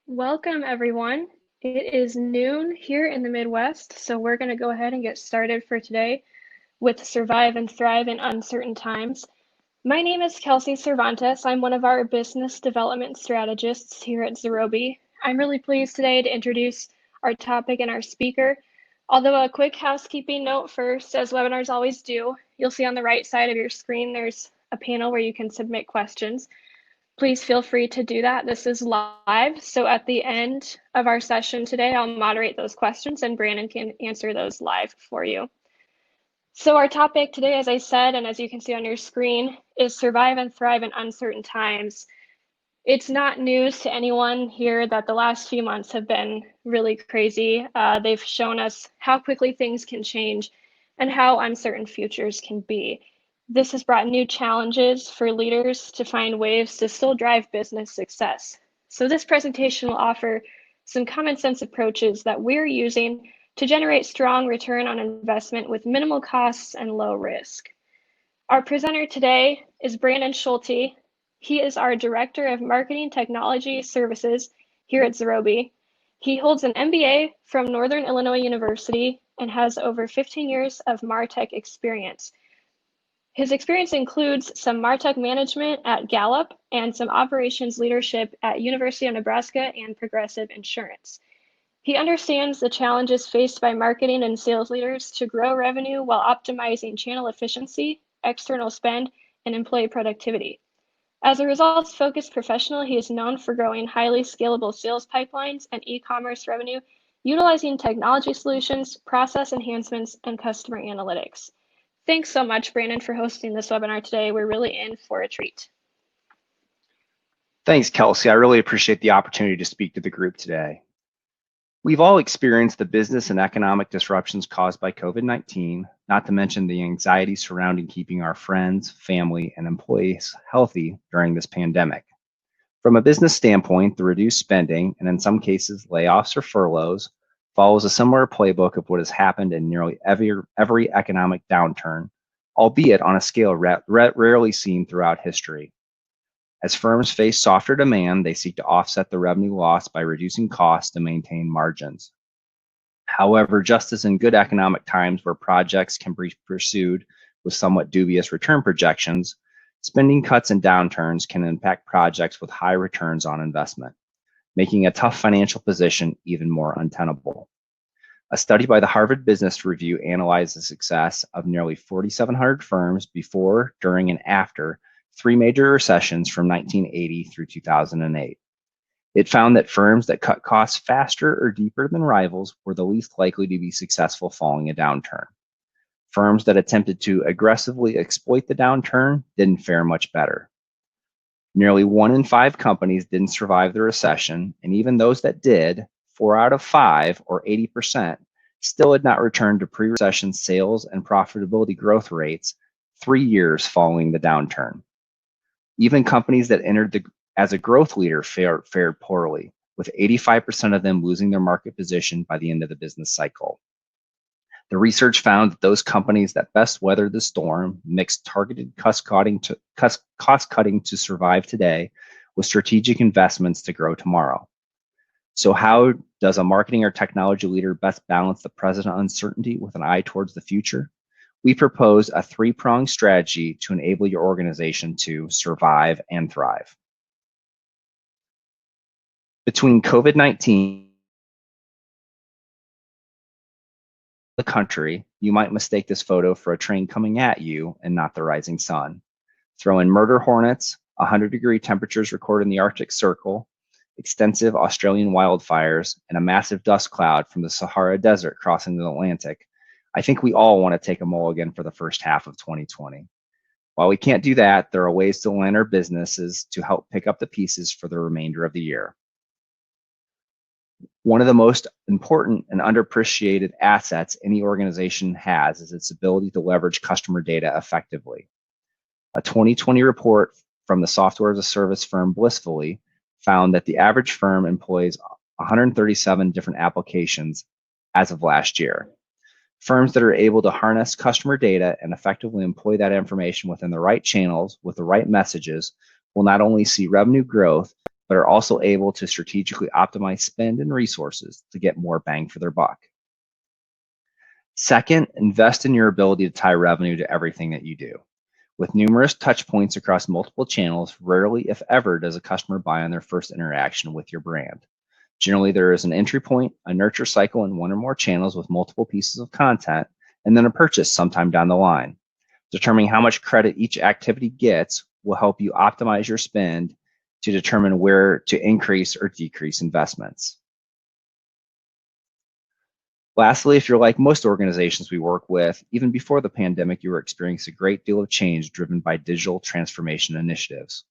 Welcome, everyone. It is noon here in the Midwest, so we're going to go ahead and get started for today with Survive and Thrive in Uncertain Times. My name is Kelsey Cervantes. I'm one of our business development strategists here at Zerobi. I'm really pleased today to introduce our topic and our speaker. Although a quick housekeeping note first, as webinars always do, you'll see on the right side of your screen there's a panel where you can submit questions. Please feel free to do that. This is live, so at the end of our session today, I'll moderate those questions and Brandon can answer those live for you. So our topic today, as I said, and as you can see on your screen, is Survive and Thrive in Uncertain Times. It's not news to anyone here that the last few months have been really crazy. They've shown us how quickly things can change and how uncertain futures can be. This has brought new challenges for leaders to find ways to still drive business success. So this presentation will offer some common sense approaches that we're using to generate strong return on investment with minimal costs and low risk. Our presenter today is Brandon Schulte. He is our Director of Marketing Technology Services here at Zerobi. He holds an MBA from Northern Illinois University and has over 15 years of MarTech experience. His experience includes some MarTech management at Gallup and some operations leadership at University of Nebraska and Progressive Insurance. He understands the challenges faced by marketing and sales leaders to grow revenue while optimizing channel efficiency, external spend, and employee productivity. As a results-focused professional, he is known for growing highly scalable sales pipelines and e-commerce revenue, utilizing technology solutions, process enhancements, and customer analytics. Thanks so much, Brandon, for hosting this webinar today. We're really in for a treat. Thanks, Kelsey. I really appreciate the opportunity to speak to the group today. We've all experienced the business and economic disruptions caused by COVID-19, not to mention the anxiety surrounding keeping our friends, family, and employees healthy during this pandemic. From a business standpoint, the reduced spending, and in some cases layoffs or furloughs, follows a similar playbook of what has happened in nearly every economic downturn, albeit on a scale rarely seen throughout history. As firms face softer demand, they seek to offset the revenue loss by reducing costs to maintain margins. However, just as in good economic times where projects can be pursued with somewhat dubious return projections, spending cuts and downturns can impact projects with high returns on investment, making a tough financial position even more untenable. A study by the Harvard Business Review analyzed the success of nearly 4,700 firms before, during, and after three major recessions from 1980 through 2008. It found that firms that cut costs faster or deeper than rivals were the least likely to be successful following a downturn. Firms that attempted to aggressively exploit the downturn didn't fare much better. Nearly 1 in 5 companies didn't survive the recession, and even those that did, 4 out of 5, or 80%, still had not returned to pre-recession sales and profitability growth rates 3 years following the downturn. Even companies that entered as a growth leader fared poorly, with 85% of them losing their market position by the end of the business cycle. The research found that those companies that best weathered the storm mixed targeted cost-cutting to survive today with strategic investments to grow tomorrow. So how does a marketing or technology leader best balance the present uncertainty with an eye towards the future? We propose a 3-pronged strategy to enable your organization to survive and thrive. Between COVID-19 the country, you might mistake this photo for a train coming at you and not the rising sun. Throw in murder hornets, 100-degree temperatures recorded in the Arctic Circle, extensive Australian wildfires, and a massive dust cloud from the Sahara Desert crossing the Atlantic. I think we all want to take a mulligan for the first half of 2020. While we can't do that, there are ways to align our businesses to help pick up the pieces for the remainder of the year. One of the most important and underappreciated assets any organization has is its ability to leverage customer data effectively. A 2020 report from the software as a service firm Blissfully found that the average firm employs 137 different applications as of last year. Firms that are able to harness customer data and effectively employ that information within the right channels with the right messages will not only see revenue growth, but are also able to strategically optimize spend and resources to get more bang for their buck. Second, invest in your ability to tie revenue to everything that you do. With numerous touch points across multiple channels, rarely, if ever, does a customer buy on their first interaction with your brand. Generally, there is an entry point, a nurture cycle in one or more channels with multiple pieces of content, and then a purchase sometime down the line. Determining how much credit each activity gets will help you optimize your spend to determine where to increase or decrease investments. Lastly, if you're like most organizations we work with, even before the pandemic, you were experiencing a great deal of change driven by digital transformation initiatives.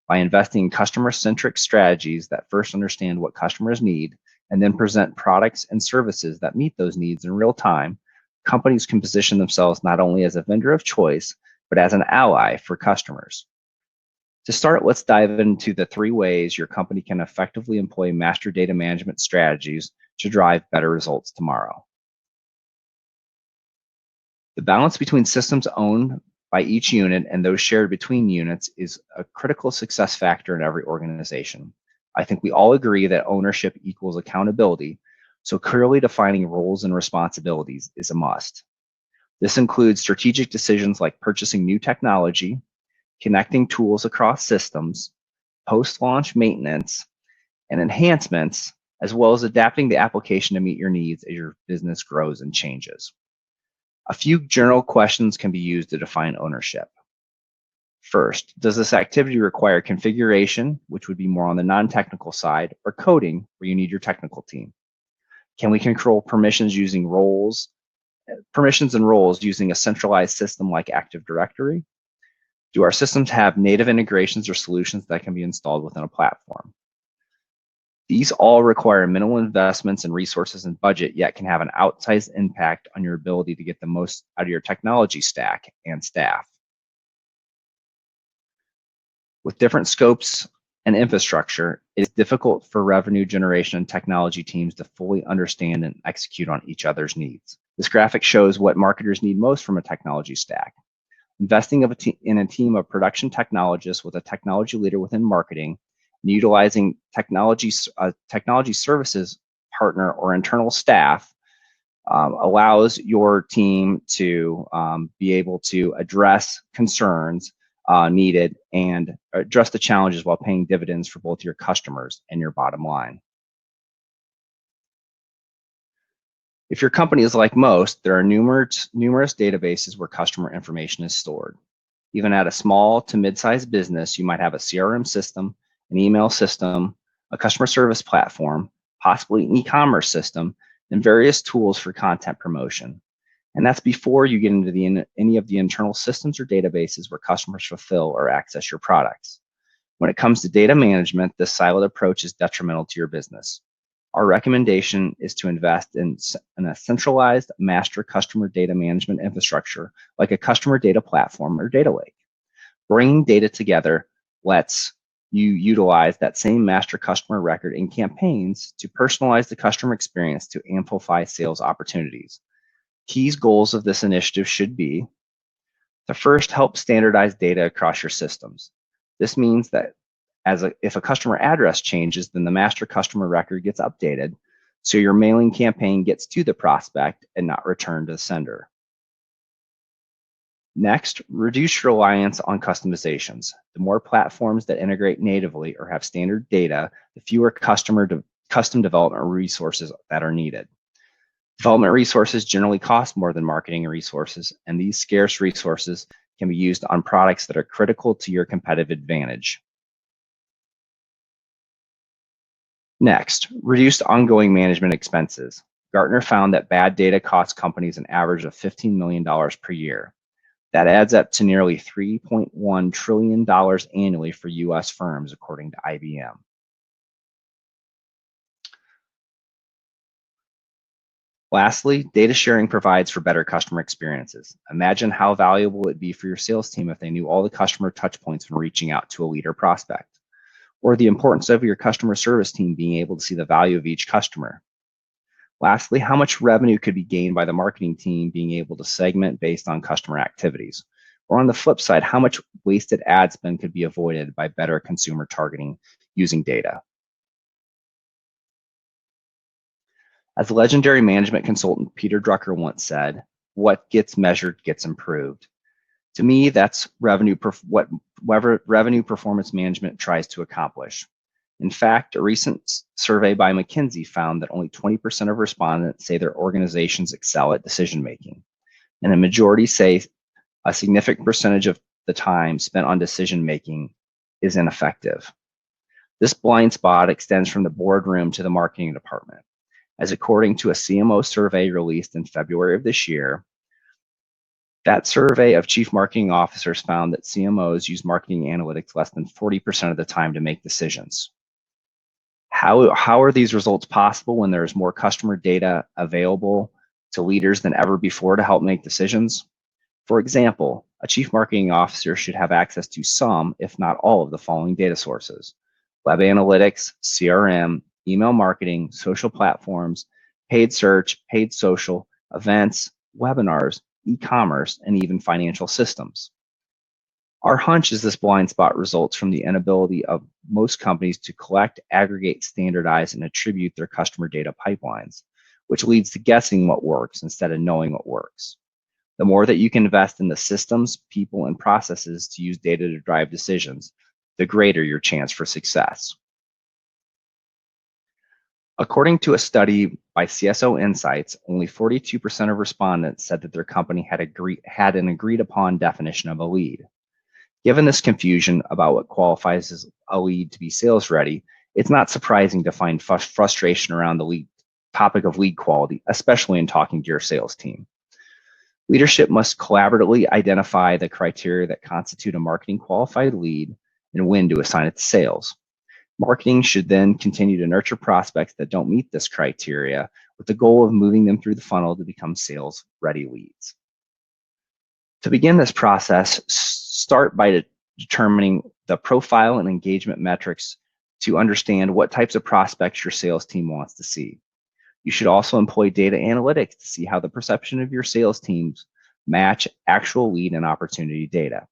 By investing in customer-centric strategies that first understand what customers need and then present products and services that meet those needs in real time, companies can position themselves not only as a vendor of choice, but as an ally for customers. To start, let's dive into the 3 ways your company can effectively employ master data management strategies to drive better results tomorrow. The balance between systems owned by each unit and those shared between units is a critical success factor in every organization. I think we all agree that ownership equals accountability, so clearly defining roles and responsibilities is a must. This includes strategic decisions like purchasing new technology, connecting tools across systems, post-launch maintenance, and enhancements, as well as adapting the application to meet your needs as your business grows and changes. A few general questions can be used to define ownership. First, does this activity require configuration, which would be more on the non-technical side, or coding, where you need your technical team? Can we control permissions and roles using a centralized system like Active Directory? Do our systems have native integrations or solutions that can be installed within a platform? These all require minimal investments in resources and budget, yet can have an outsized impact on your ability to get the most out of your technology stack and staff. With different scopes and infrastructure, it is difficult for revenue generation and technology teams to fully understand and execute on each other's needs. This graphic shows what marketers need most from a technology stack. Investing in a team of production technologists with a technology leader within marketing, and utilizing technology services partner or internal staff allows your team to be able to address concerns needed and address the challenges while paying dividends for both your customers and your bottom line. If your company is like most, there are numerous databases where customer information is stored. Even at a small to mid-sized business, you might have a CRM system, an email system, a customer service platform, possibly an e-commerce system, and various tools for content promotion. And that's before you get into any of the internal systems or databases where customers fulfill or access your products. When it comes to data management, this siloed approach is detrimental to your business. Our recommendation is to invest in a centralized master customer data management infrastructure like a customer data platform or data lake. Bringing data together lets you utilize that same master customer record in campaigns to personalize the customer experience to amplify sales opportunities. Key goals of this initiative should be to first help standardize data across your systems. This means that if a customer address changes, then the master customer record gets updated, so your mailing campaign gets to the prospect and not returned to the sender. Next, reduce reliance on customizations. The more platforms that integrate natively or have standard data, the fewer custom development resources that are needed. Development resources generally cost more than marketing resources, and these scarce resources can be used on products that are critical to your competitive advantage. Next, reduced ongoing management expenses. Gartner found that bad data costs companies an average of $15 million per year. That adds up to nearly $3.1 trillion annually for US firms, according to IBM. Lastly, data sharing provides for better customer experiences. Imagine how valuable it'd be for your sales team if they knew all the customer touch points when reaching out to a lead or prospect, or the importance of your customer service team being able to see the value of each customer. Lastly, how much revenue could be gained by the marketing team being able to segment based on customer activities? Or on the flip side, how much wasted ad spend could be avoided by better consumer targeting using data. As legendary management consultant Peter Drucker once said, "What gets measured gets improved." To me, that's what revenue performance management tries to accomplish. In fact, a recent survey by McKinsey found that only 20% of respondents say their organizations excel at decision making, and a majority say a significant percentage of the time spent on decision making is ineffective. This blind spot extends from the boardroom to the marketing department, as according to a CMO survey released in February of this year, that survey of chief marketing officers found that CMOs use marketing analytics less than 40% of the time to make decisions. How are these results possible when there is more customer data available to leaders than ever before to help make decisions? For example, a chief marketing officer should have access to some, if not all, of the following data sources: web analytics, CRM, email marketing, social platforms, paid search, paid social, events, webinars, e-commerce, and even financial systems. Our hunch is this blind spot results from the inability of most companies to collect, aggregate, standardize, and attribute their customer data pipelines, which leads to guessing what works instead of knowing what works. The more that you can invest in the systems, people, and processes to use data to drive decisions, the greater your chance for success. According to a study by CSO Insights, only 42% of respondents said that their company had an agreed upon definition of a lead. Given this confusion about what qualifies as a lead to be sales ready, it's not surprising to find frustration around the topic of lead quality, especially in talking to your sales team. Leadership must collaboratively identify the criteria that constitute a marketing qualified lead and when to assign it to sales. Marketing should then continue to nurture prospects that don't meet this criteria with the goal of moving them through the funnel to become sales ready leads. To begin this process, start by determining the profile and engagement metrics to understand what types of prospects your sales team wants to see. You should also employ data analytics to see how the perception of your sales teams match actual lead and opportunity data.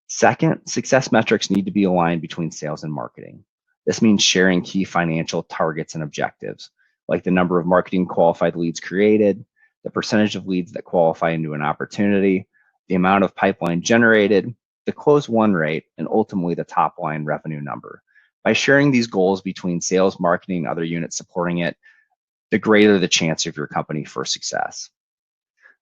Second, success metrics need to be aligned between sales and marketing. This means sharing key financial targets and objectives, like the number of marketing qualified leads created, the percentage of leads that qualify into an opportunity, the amount of pipeline generated, the close won rate, and ultimately the top line revenue number. By sharing these goals between sales, marketing, and other units supporting it, the greater the chance of your company for success.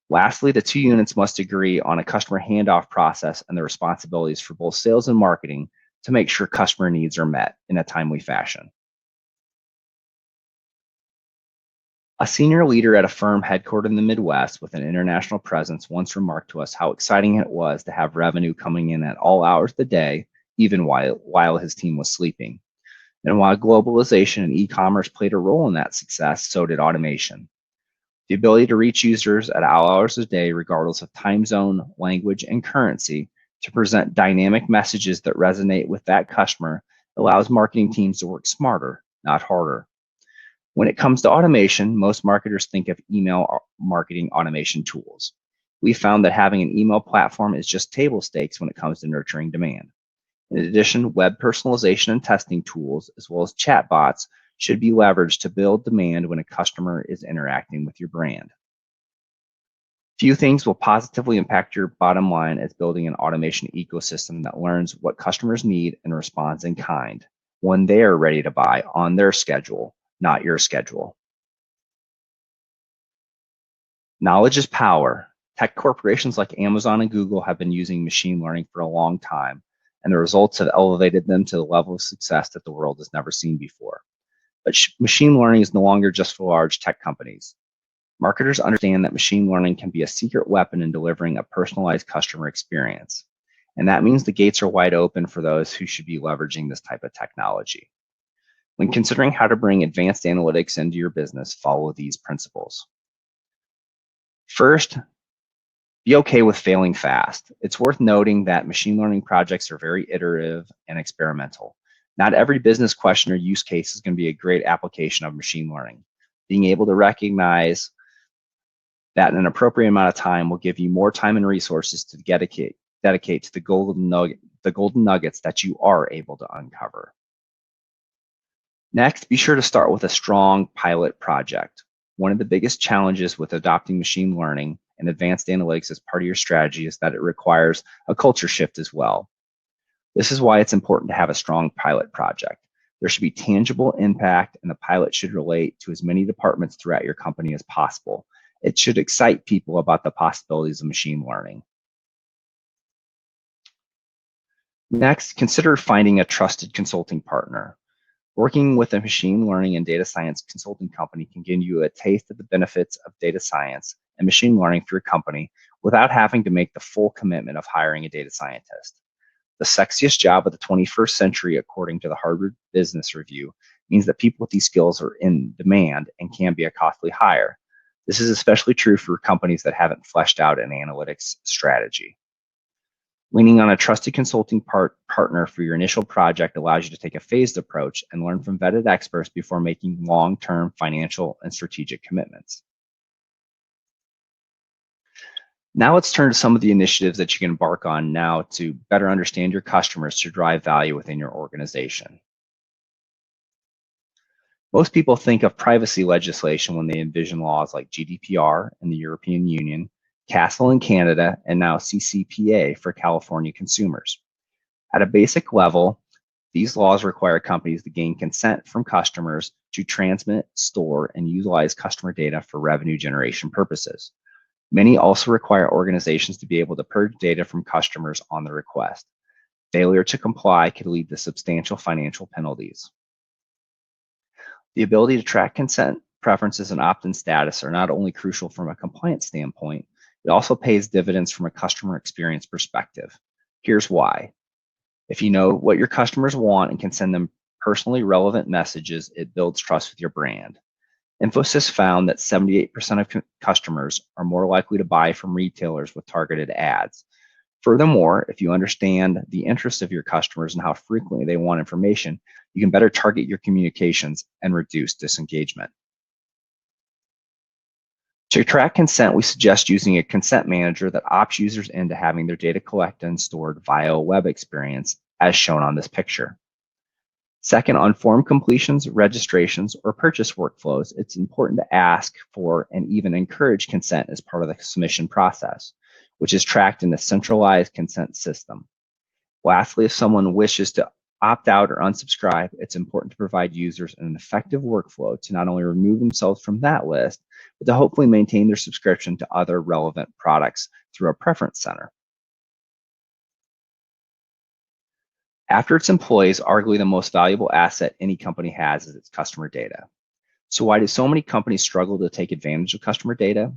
Lastly, the two units must agree on a customer handoff process and the responsibilities for both sales and marketing to make sure customer needs are met in a timely fashion. A senior leader at a firm headquartered in the Midwest with an international presence once remarked to us how exciting it was to have revenue coming in at all hours of the day, even while his team was sleeping. And while globalization and e-commerce played a role in that success, so did automation. The ability to reach users at all hours of the day, regardless of time zone, language, and currency, to present dynamic messages that resonate with that customer allows marketing teams to work smarter, not harder. When it comes to automation, most marketers think of email marketing automation tools. We found that having an email platform is just table stakes when it comes to nurturing demand. In addition, web personalization and testing tools, as well as chatbots, should be leveraged to build demand when a customer is interacting with your brand. Few things will positively impact your bottom line as building an automation ecosystem that learns what customers need and responds in kind when they are ready to buy on their schedule, not your schedule. Knowledge is power. Tech corporations like Amazon and Google have been using machine learning for a long time, and the results have elevated them to the level of success that the world has never seen before. But machine learning is no longer just for large tech companies. Marketers understand that machine learning can be a secret weapon in delivering a personalized customer experience. And that means the gates are wide open for those who should be leveraging this type of technology. When considering how to bring advanced analytics into your business, follow these principles. First, be okay with failing fast. It's worth noting that machine learning projects are very iterative and experimental. Not every business question or use case is going to be a great application of machine learning. Being able to recognize that in an appropriate amount of time will give you more time and resources to dedicate to the golden nuggets that you are able to uncover. Next, be sure to start with a strong pilot project. One of the biggest challenges with adopting machine learning and advanced analytics as part of your strategy is that it requires a culture shift as well. This is why it's important to have a strong pilot project. There should be tangible impact, and the pilot should relate to as many departments throughout your company as possible. It should excite people about the possibilities of machine learning. Next, consider finding a trusted consulting partner. Working with a machine learning and data science consulting company can give you a taste of the benefits of data science and machine learning for your company without having to make the full commitment of hiring a data scientist. The sexiest job of the 21st century, according to the Harvard Business Review, means that people with these skills are in demand and can be a costly hire. This is especially true for companies that haven't fleshed out an analytics strategy. Leaning on a trusted consulting partner for your initial project allows you to take a phased approach and learn from vetted experts before making long-term financial and strategic commitments. Now let's turn to some of the initiatives that you can embark on now to better understand your customers to drive value within your organization. Most people think of privacy legislation when they envision laws like GDPR in the European Union, CASL in Canada, and now CCPA for California consumers. At a basic level, these laws require companies to gain consent from customers to transmit, store, and utilize customer data for revenue generation purposes. Many also require organizations to be able to purge data from customers on the request. Failure to comply could lead to substantial financial penalties. The ability to track consent, preferences, and opt-in status are not only crucial from a compliance standpoint, it also pays dividends from a customer experience perspective. Here's why. If you know what your customers want and can send them personally relevant messages, it builds trust with your brand. Infosys found that 78% of customers are more likely to buy from retailers with targeted ads. Furthermore, if you understand the interests of your customers and how frequently they want information, you can better target your communications and reduce disengagement. To track consent, we suggest using a consent manager that opts users into having their data collected and stored via a web experience, as shown on this picture. Second, on form completions, registrations, or purchase workflows, it's important to ask for and even encourage consent as part of the submission process, which is tracked in a centralized consent system. Lastly, if someone wishes to opt out or unsubscribe, it's important to provide users an effective workflow to not only remove themselves from that list, but to hopefully maintain their subscription to other relevant products through a preference center. After its employees, arguably the most valuable asset any company has is its customer data. So why do so many companies struggle to take advantage of customer data?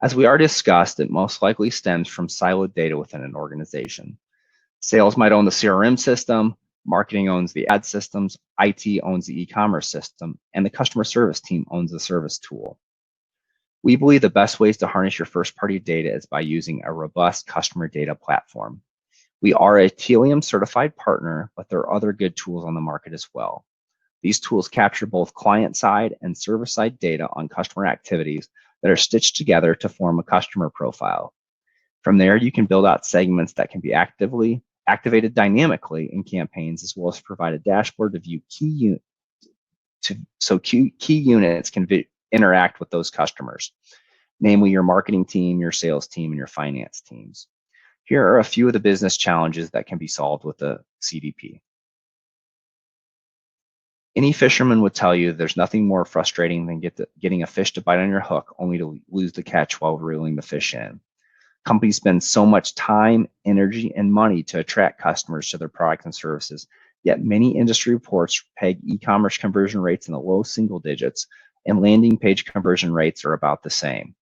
As we already discussed, it most likely stems from siloed data within an organization. Sales might own the CRM system, marketing owns the ad systems, IT owns the e-commerce system, and the customer service team owns the service tool. We believe the best ways to harness your first-party data is by using a robust customer data platform. We are a Telium certified partner, but there are other good tools on the market as well. These tools capture both client-side and server-side data on customer activities that are stitched together to form a customer profile. From there, you can build out segments that can be activated dynamically in campaigns, as well as provide a dashboard to view key units can interact with those customers, namely your marketing team, your sales team, and your finance teams. Here are a few of the business challenges that can be solved with the CDP. Any fisherman would tell you there's nothing more frustrating than getting a fish to bite on your hook only to lose the catch while reeling the fish in. Companies spend so much time, energy, and money to attract customers to their products and services, yet many industry reports peg e-commerce conversion rates in the low single digits, and landing page conversion rates are about the same.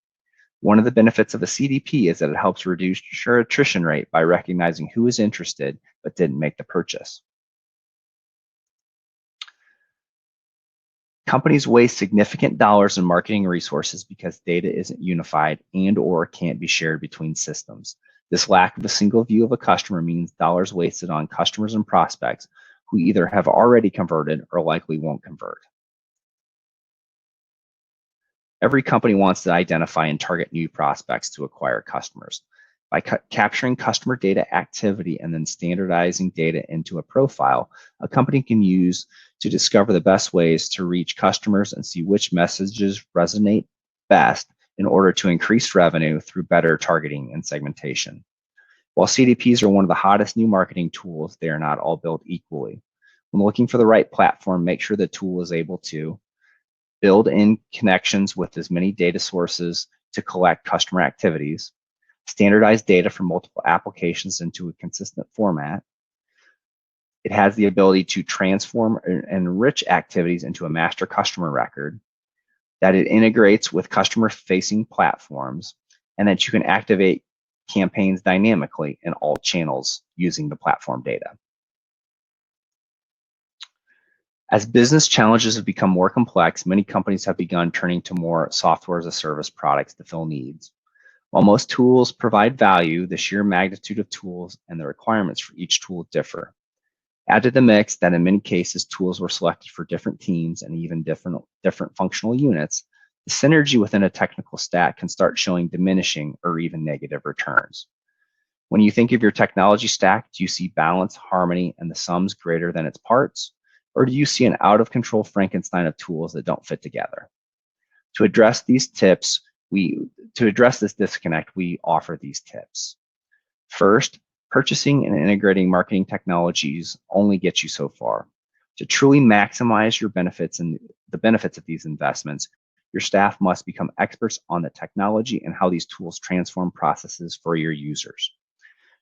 One of the benefits of a CDP is that it helps reduce your attrition rate by recognizing who is interested but didn't make the purchase. Companies waste significant dollars in marketing resources because data isn't unified and/or can't be shared between systems. This lack of a single view of a customer means dollars wasted on customers and prospects who either have already converted or likely won't convert. Every company wants to identify and target new prospects to acquire customers. By capturing customer data activity and then standardizing data into a profile, a company can use to discover the best ways to reach customers and see which messages resonate best in order to increase revenue through better targeting and segmentation. While CDPs are one of the hottest new marketing tools, they are not all built equally. When looking for the right platform, make sure the tool is able to build in connections with as many data sources to collect customer activities, standardize data from multiple applications into a consistent format. It has the ability to transform and enrich activities into a master customer record, that it integrates with customer-facing platforms, and that you can activate campaigns dynamically in all channels using the platform data. As business challenges have become more complex, many companies have begun turning to more software as a service products to fill needs. While most tools provide value, the sheer magnitude of tools and the requirements for each tool differ. Add to the mix that in many cases, tools were selected for different teams and even different functional units. The synergy within a technical stack can start showing diminishing or even negative returns. When you think of your technology stack, do you see balance, harmony, and the sums greater than its parts? Or do you see an out-of-control Frankenstein of tools that don't fit together? To address this disconnect, we offer these tips. First, purchasing and integrating marketing technologies only gets you so far. To truly maximize your benefits and the benefits of these investments, your staff must become experts on the technology and how these tools transform processes for your users.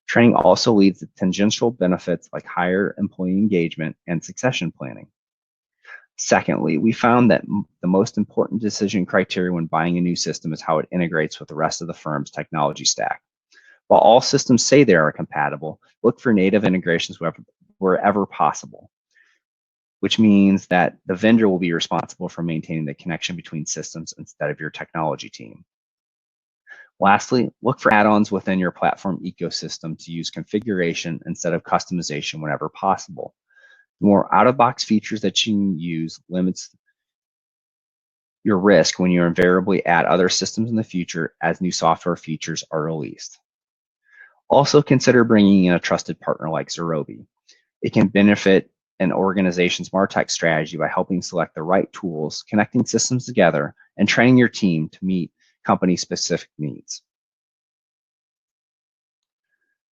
Training also leads to tangential benefits like higher employee engagement and succession planning. Secondly, we found that the most important decision criteria when buying a new system is how it integrates with the rest of the firm's technology stack. While all systems say they are compatible, look for native integrations wherever possible, which means that the vendor will be responsible for maintaining the connection between systems instead of your technology team. Lastly, look for add-ons within your platform ecosystem to use configuration instead of customization whenever possible. The more out-of-box features that you use limits your risk when you invariably add other systems in the future as new software features are released. Also consider bringing in a trusted partner like Zerobi. It can benefit an organization's MarTech strategy by helping select the right tools, connecting systems together, and training your team to meet company-specific needs.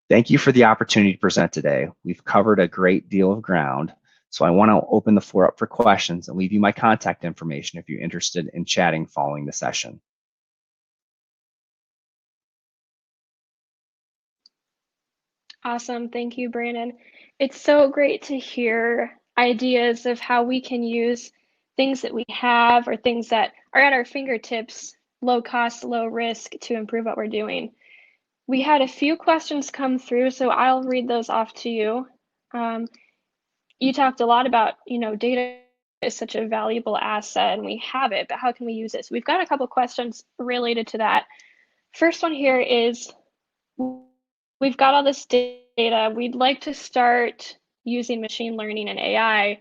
Thank you for the opportunity to present today. We've covered a great deal of ground, so I want to open the floor up for questions and leave you my contact information if you're interested in chatting following the session. Awesome. Thank you, Brandon. It's so great to hear ideas of how we can use things that we have or things that are at our fingertips, low cost, low risk, to improve what we're doing. We had a few questions come through, so I'll read those off to you. You talked a lot about, data is such a valuable asset and we have it, but how can we use it? So we've got a couple questions related to that. First one here is, we've got all this data. We'd like to start using machine learning and AI.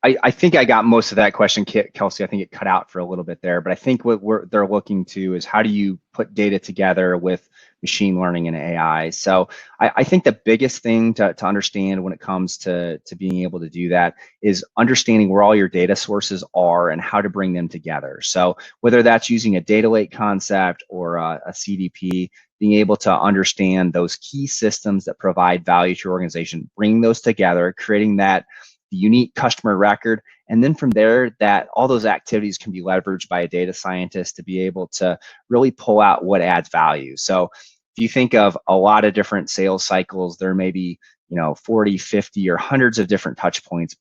I think I got most of that question, Kelsey. I think it cut out for a little bit there, but I think what they're looking to is how do you put data together with machine learning and AI? So I think the biggest thing to understand when it comes to being able to do that is understanding where all your data sources are and how to bring them together. So whether that's using a data lake concept or a CDP, being able to understand those key systems that provide value to your organization, bring those together, creating that the unique customer record. And then from there, that all those activities can be leveraged by a data scientist to be able to really pull out what adds value. So if you think of a lot of different sales cycles, there may be 40, 50, or hundreds of different touch points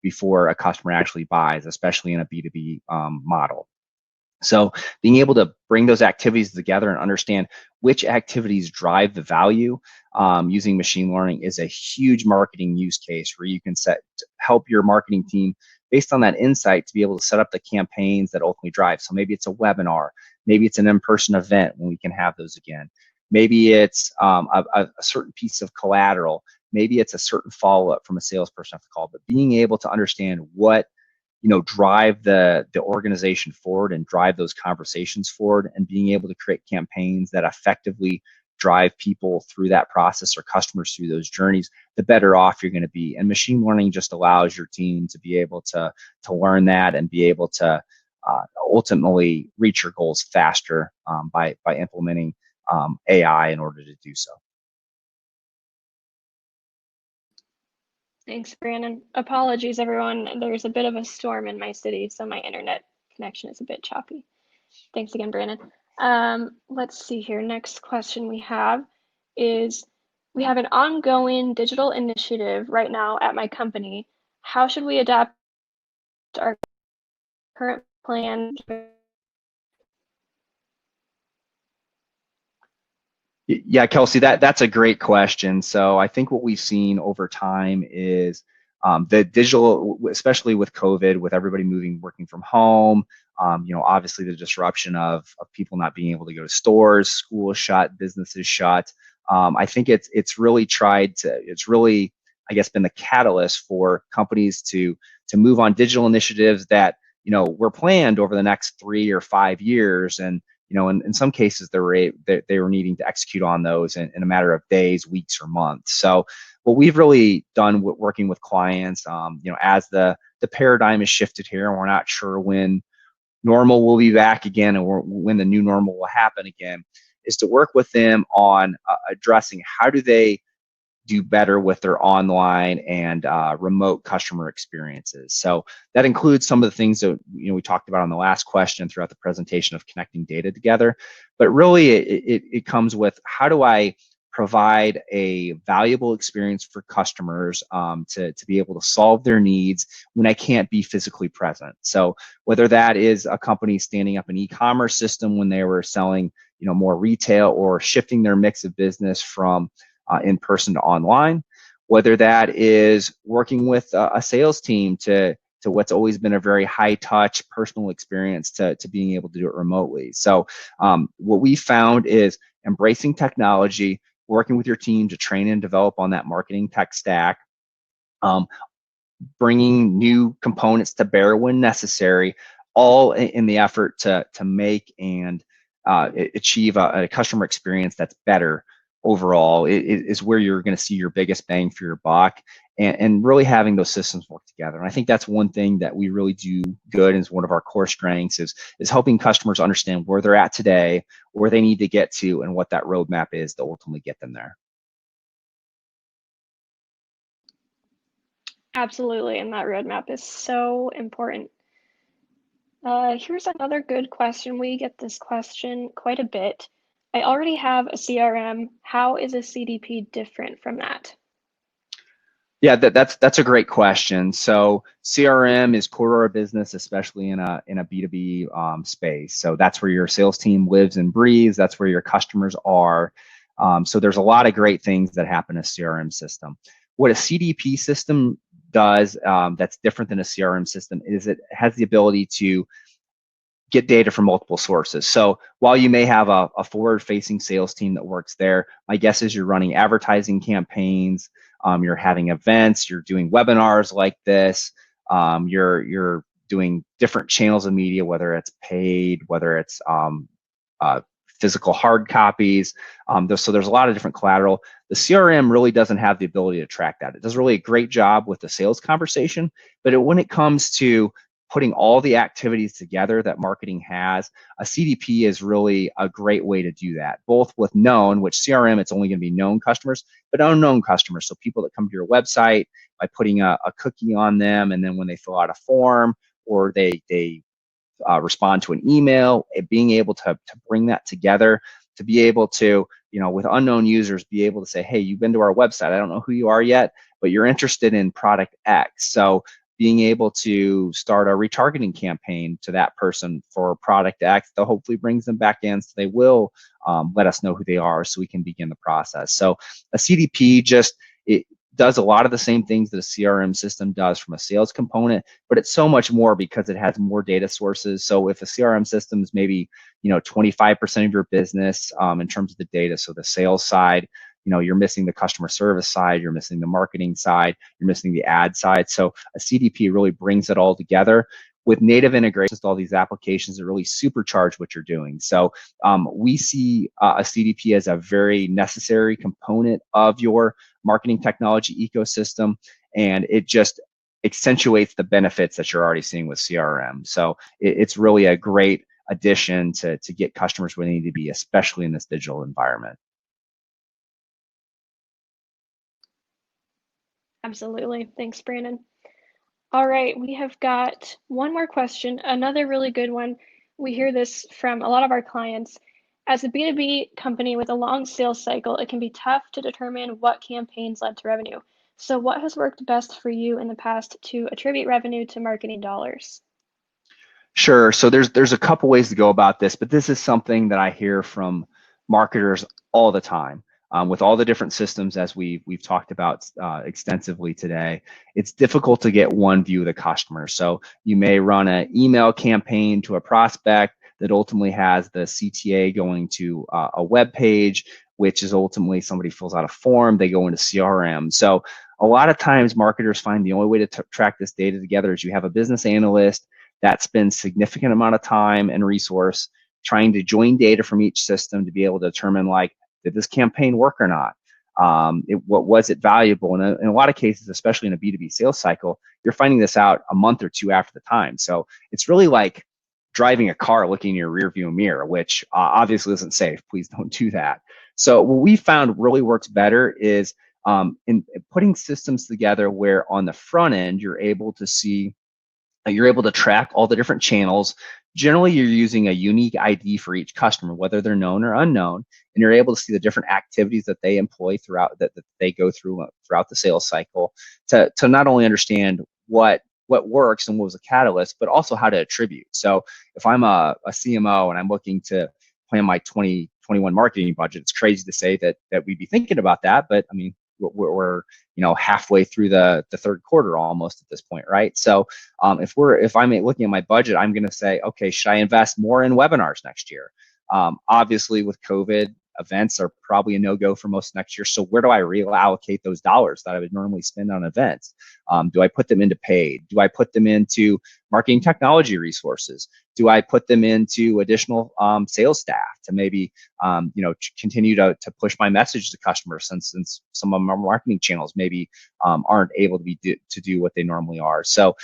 before a customer actually buys, especially in a B2B model. So being able to bring those activities together and understand which activities drive the value using machine learning is a huge marketing use case where you can help your marketing team based on that insight to be able to set up the campaigns that ultimately drive. So maybe it's a webinar, maybe it's an in-person event when we can have those again. Maybe it's a certain piece of collateral. Maybe it's a certain follow-up from a salesperson off the call. But being able to understand what drive the organization forward and drive those conversations forward, and being able to create campaigns that effectively drive people through that process or customers through those journeys, the better off you're going to be. And machine learning just allows your team to be able to learn that and be able to ultimately reach your goals faster by implementing AI in order to do so. Thanks, Brandon. Apologies, everyone. There's a bit of a storm in my city, so my internet connection is a bit choppy. Thanks again, Brandon. Let's see here. Next question we have is, we have an ongoing digital initiative right now at my company. How should we adapt our current plan? Yeah, Kelsey, that's a great question. So I think what we've seen over time is the digital, especially with COVID, with everybody working from home, obviously the disruption of people not being able to go to stores, schools shut, businesses shut. I think it's really, I guess, been the catalyst for companies to move on digital initiatives that were planned over the next 3 or 5 years, and in some cases they were needing to execute on those in a matter of days, weeks, or months. So what we've really done working with clients, as the paradigm has shifted here, and we're not sure when normal will be back again and when the new normal will happen again, is to work with them on addressing how do they do better with their online and remote customer experiences. So that includes some of the things that we talked about on the last question throughout the presentation of connecting data together. But really, it comes with, how do I provide a valuable experience for customers to be able to solve their needs when I can't be physically present. So whether that is a company standing up an e-commerce system when they were selling more retail, or shifting their mix of business from in person to online, whether that is working with a sales team to what's always been a very high touch personal experience to being able to do it remotely. So what we found is embracing technology, working with your team to train and develop on that marketing tech stack, bringing new components to bear when necessary, all in the effort to make and achieve a customer experience that's better overall. It is where you're going to see your biggest bang for your buck, and really having those systems work together. And I think that's one thing that we really do good, and is one of our core strengths, is helping customers understand where they're at today, where they need to get to, and what that roadmap is to ultimately get them there. Absolutely, and that roadmap is so important. Here's another good question. We get this question quite a bit. I already have a CRM. How is a CDP different from that? Yeah, that's a great question. So CRM is core to our business, especially in a B2B space. So that's where your sales team lives and breathes. That's where your customers are. So there's a lot of great things that happen in a CRM system. What a CDP system does that's different than a CRM system is it has the ability to get data from multiple sources. So while you may have a forward-facing sales team that works there, my guess is you're running advertising campaigns, you're having events, you're doing webinars like this, you're doing different channels of media, whether it's paid, whether it's physical hard copies. So there's a lot of different collateral. The CRM really doesn't have the ability to track that. It does really a great job with the sales conversation, but when it comes to putting all the activities together that marketing has, a CDP is really a great way to do that, both with known, which CRM, it's only going to be known customers, but unknown customers. So people that come to your website by putting a cookie on them, and then when they fill out a form, or they respond to an email, being able to bring that together, to be able to, with unknown users, be able to say, hey, you've been to our website. I don't know who you are yet, but you're interested in product X. So being able to start a retargeting campaign to that person for product X, that hopefully brings them back in, so they will let us know who they are, so we can begin the process. So a CDP it does a lot of the same things that a CRM system does from a sales component, but it's so much more because it has more data sources. So if a CRM system is maybe 25% of your business in terms of the data, so the sales side, you're missing the customer service side, you're missing the marketing side, you're missing the ad side. So a CDP really brings it all together with native integrations to all these applications that really supercharge what you're doing. So we see a CDP as a very necessary component of your marketing technology ecosystem, and it just accentuates the benefits that you're already seeing with CRM. So it's really a great addition to get customers where they need to be, especially in this digital environment. Absolutely. Thanks, Brandon. All right, we have got one more question, another really good one. We hear this from a lot of our clients. As a B2B company with a long sales cycle, it can be tough to determine what campaigns led to revenue. So what has worked best for you in the past to attribute revenue to marketing dollars? Sure. So there's a couple ways to go about this, but this is something that I hear from marketers all the time. With all the different systems, as we've talked about extensively today, it's difficult to get one view of the customer. So you may run an email campaign to a prospect that ultimately has the CTA going to a web page, which is ultimately somebody fills out a form, they go into CRM. So a lot of times marketers find the only way to track this data together is you have a business analyst that spends significant amount of time and resource trying to join data from each system to be able to determine, like, did this campaign work or not? What was it valuable? And in a lot of cases, especially in a B2B sales cycle, you're finding this out a month or two after the time. So it's really like driving a car looking in your rearview mirror, which obviously isn't safe. Please don't do that. So what we found really works better is in putting systems together where on the front end, you're able to track all the different channels. Generally, you're using a unique ID for each customer, whether they're known or unknown, and you're able to see the different activities that they employ throughout that they go through throughout the sales cycle to not only understand what works and what was a catalyst, but also how to attribute. So if I'm a CMO and I'm looking to plan my 2021 marketing budget, it's crazy to say that we'd be thinking about that, but I mean, we're halfway through the third quarter almost at this point, right? So if I'm looking at my budget, I'm going to say, okay, should I invest more in webinars next year? Obviously, with COVID, events are probably a no-go for most next year. So where do I reallocate those dollars that I would normally spend on events? Do I put them into paid? Do I put them into marketing technology resources? Do I put them into additional sales staff to maybe continue to push my message to customers, since some of my marketing channels maybe aren't able to do what they normally are. So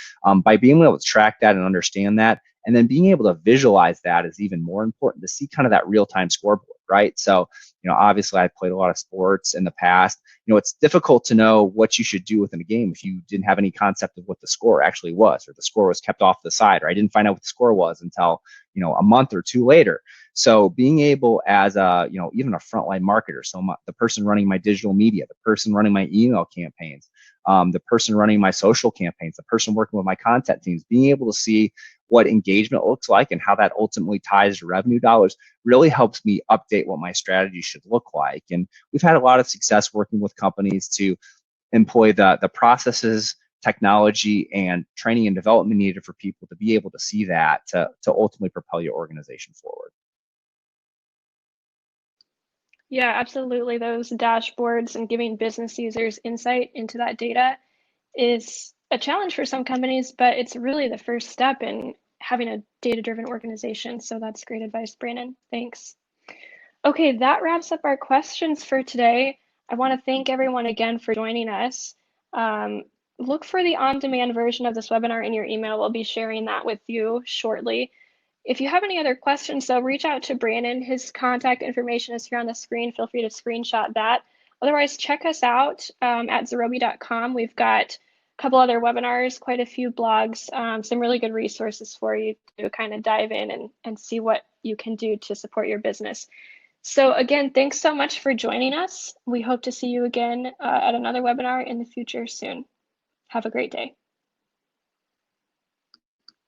by being able to track that and understand that, and then being able to visualize that is even more important, to see kind of that real-time scoreboard, right? So, obviously I played a lot of sports in the past. It's difficult to know what you should do within a game if you didn't have any concept of what the score actually was, or the score was kept off the side, or I didn't find out what the score was until, a month or two later. So being able as even a frontline marketer, so the person running my digital media, the person running my email campaigns, the person running my social campaigns, the person working with my content teams, being able to see what engagement looks like and how that ultimately ties to revenue dollars really helps me update what my strategy should look like. And we've had a lot of success working with companies to employ the processes, technology, and training and development needed for people to be able to see that to ultimately propel your organization forward. Yeah, absolutely. Those dashboards and giving business users insight into that data is a challenge for some companies, but it's really the first step in having a data-driven organization. So that's great advice, Brandon. Thanks. Okay, that wraps up our questions for today. I want to thank everyone again for joining us. Look for the on-demand version of this webinar in your email. We'll be sharing that with you shortly. If you have any other questions, though, reach out to Brandon. His contact information is here on the screen. Feel free to screenshot that. Otherwise, check us out at zerobi.com. We've got a couple other webinars, quite a few blogs, some really good resources for you to kind of dive in and see what you can do to support your business. So again, thanks so much for joining us. We hope to see you again at another webinar in the future soon. Have a great day.